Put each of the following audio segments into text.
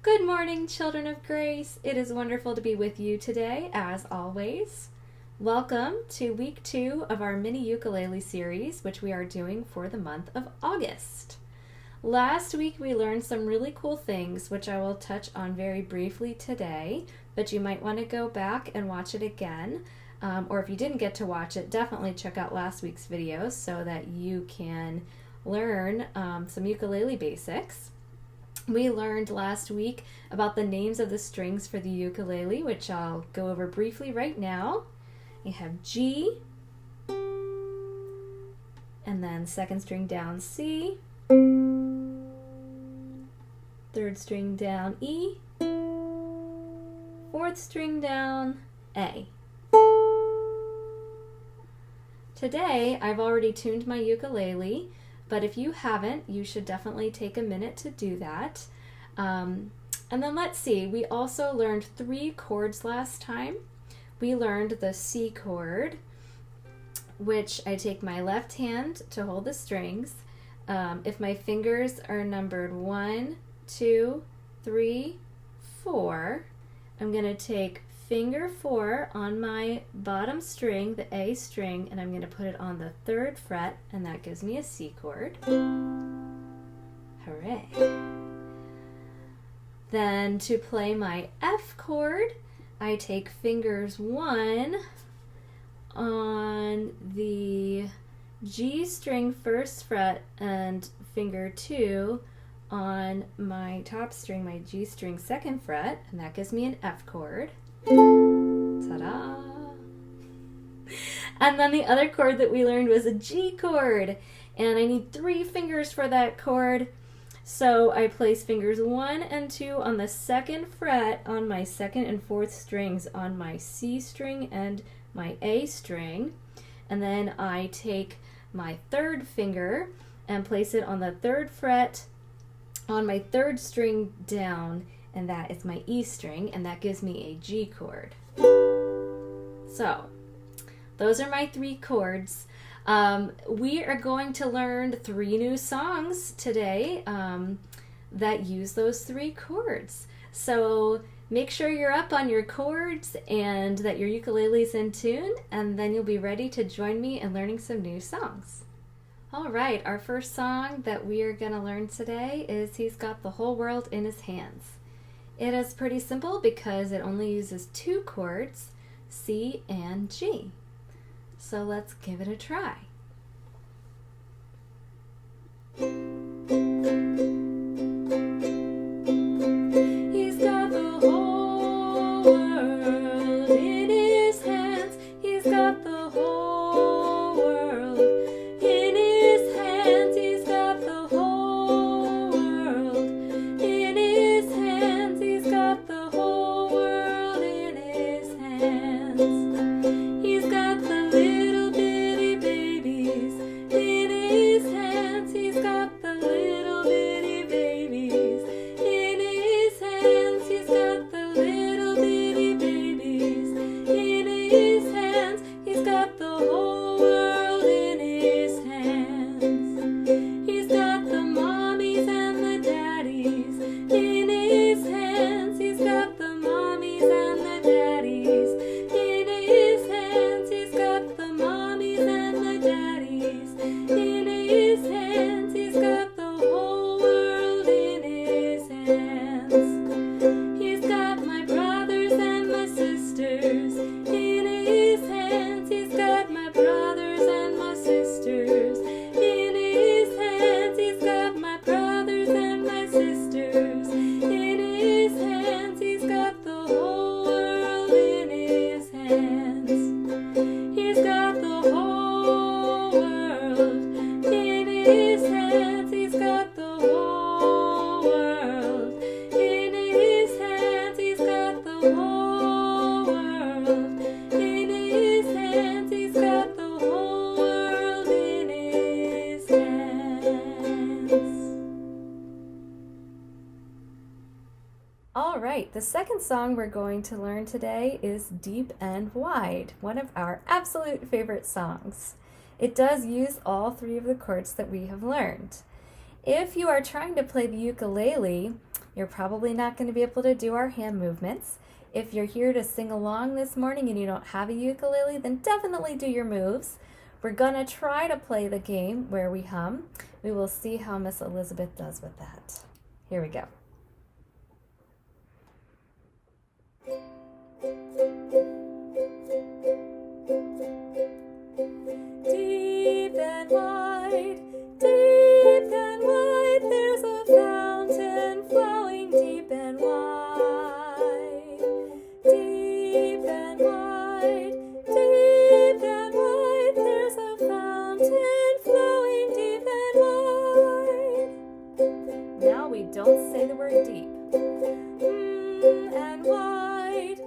Good morning, children of grace. It is wonderful to be with you today, as always. Welcome to week 2 of our mini ukulele series, which we are doing for the month of August. Last week we learned some really cool things, which I will touch on very briefly today, but you might want to go back and watch it again. Or if you didn't get to watch it, definitely check out last week's videos so that you can learn some ukulele basics. We learned last week about the names of the strings for the ukulele, which I'll go over briefly right now. You have G, and then second string down C, third string down E, fourth string down A. Today, I've already tuned my ukulele, but if you haven't, you should definitely take a minute to do that. And then let's see, we also learned 3 chords last time. We learned the C chord, which I take my left hand to hold the strings. If my fingers are numbered 1, 2, 3, 4, I'm going to take finger 4 on my bottom string, the A string, and I'm going to put it on the 3rd fret, and that gives me a C chord. Hooray! Then to play my F chord, I take fingers 1 on the G string 1st fret and finger 2 on my top string, my G string 2nd fret, and that gives me an F chord. Ta-da! And then the other chord that we learned was a G chord, and I need 3 fingers for that chord. So I place fingers 1 and 2 on the 2nd fret on my 2nd and 4th strings on my C string and my A string, and then I take my 3rd finger and place it on the 3rd fret on my 3rd string down, and that is my E string, and that gives me a G chord. So, those are my 3 chords. We are going to learn 3 new songs today that use those 3 chords. So, make sure you're up on your chords and that your ukulele's in tune, and then you'll be ready to join me in learning some new songs. All right, our first song that we are going to learn today is He's Got the Whole World in His Hands. It is pretty simple because it only uses 2 chords, C and G. So let's give it a try. He's got the whole world in his hands. He's got the whole world in his hands. He's got the whole world in his hands. He's got the whole world in his hands. He's got the little bitty babies in his hands. He's got the little bitty babies in his hands. He's got the little bitty babies in his hands. He's got the whole world in his hands. He's got the mommies and the daddies in his hands. He's got the mommies and the daddies in his hands. He's got the mommies and the daddies in his hands. He's got the whole world in his hands. He's got my brothers and my sisters in his hands. He's got my brothers and my sisters in his hands. He's got my brothers and my sisters in his hands. He's got the whole world in his hands. He's got the whole world in his hands. He's got the whole world in his hands. He's got the whole world in his hands. He's got the whole world in his hands. All right, the second song we're going to learn today is Deep and Wide, one of our absolute favorite songs. It does use all 3 of the chords that we have learned. If you are trying to play the ukulele, You're probably not going to be able to do our hand movements. If you're here to sing along this morning and you don't have a ukulele, then definitely do your moves. We're going to try to play the game where we hum. We will see how Miss Elizabeth does with that. Here we go. Deep and wide, there's a fountain flowing deep and wide. Deep and wide, there's a fountain flowing deep and wide. Now we don't say the word deep. And wide,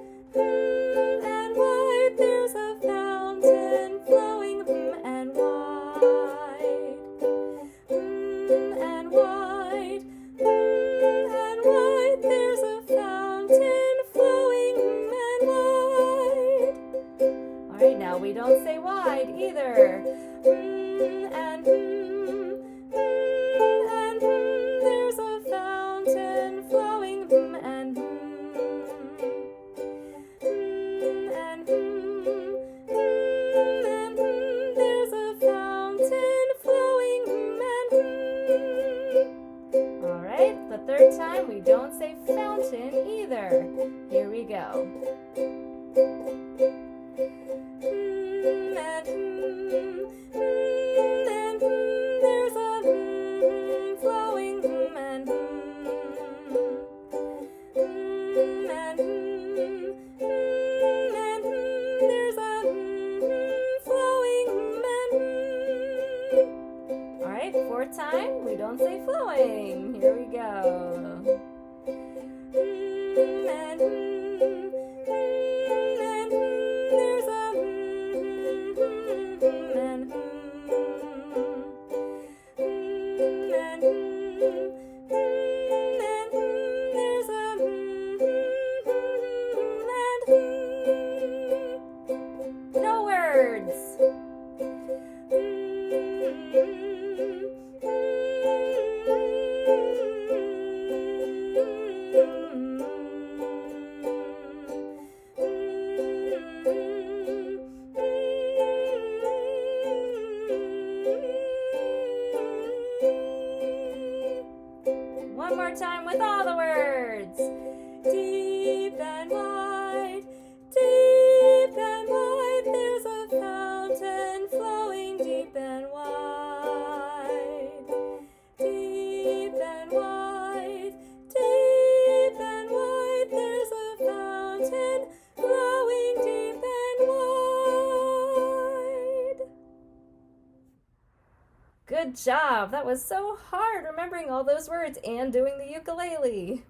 there's a fountain flowing and wide. And wide, there's a fountain flowing and wide. All right, now we don't say wide either. And there's a fountain flowing and there's a fountain flowing and all right, the third time we don't say fountain either. Here we go. And there's a flowing and there's a flowing and all right, fourth time we don't say flowing. Here we go. And there's a and there's a no words. One more time with all the words. Deep and wide, there's a fountain flowing deep and wide. Deep and wide, there's a fountain flowing deep and wide. Good job. That was so hard remembering all those words and doing the ukulele.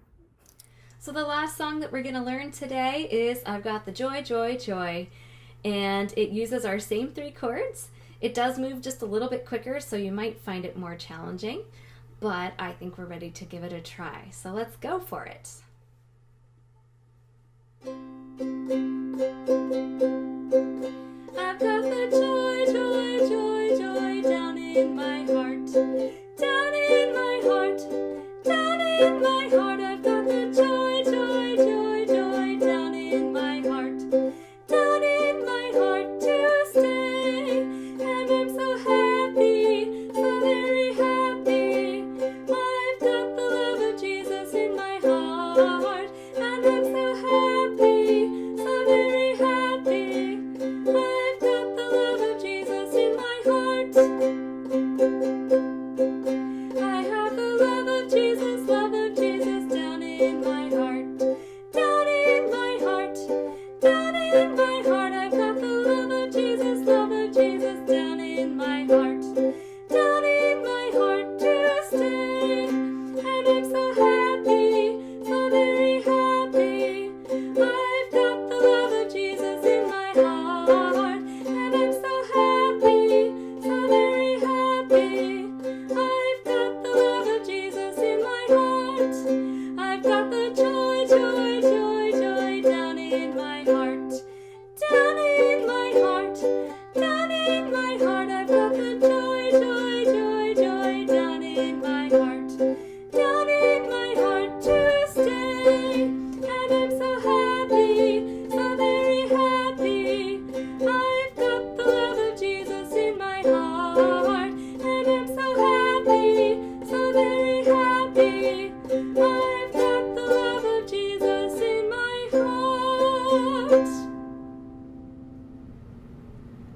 So the last song that we're going to learn today is I've Got the Joy, Joy, Joy. And it uses our same 3 chords. It does move just a little bit quicker, so you might find it more challenging. But I think we're ready to give it a try. So let's go for it. I've got the joy, joy, joy, joy down in my heart. Down in my heart. Down in my heart. I've got the joy, joy, joy, joy down in my heart. Down in my heart to stay. And I'm so happy, so very happy. I've got the love of Jesus in my heart. And I'm so happy, so very happy.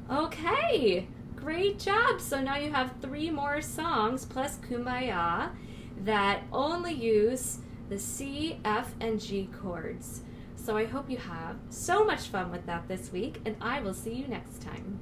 Okay, great job. So now you have 3 more songs plus Kumbaya that only use the C, F, and G chords. So I hope you have so much fun with that this week, and I will see you next time.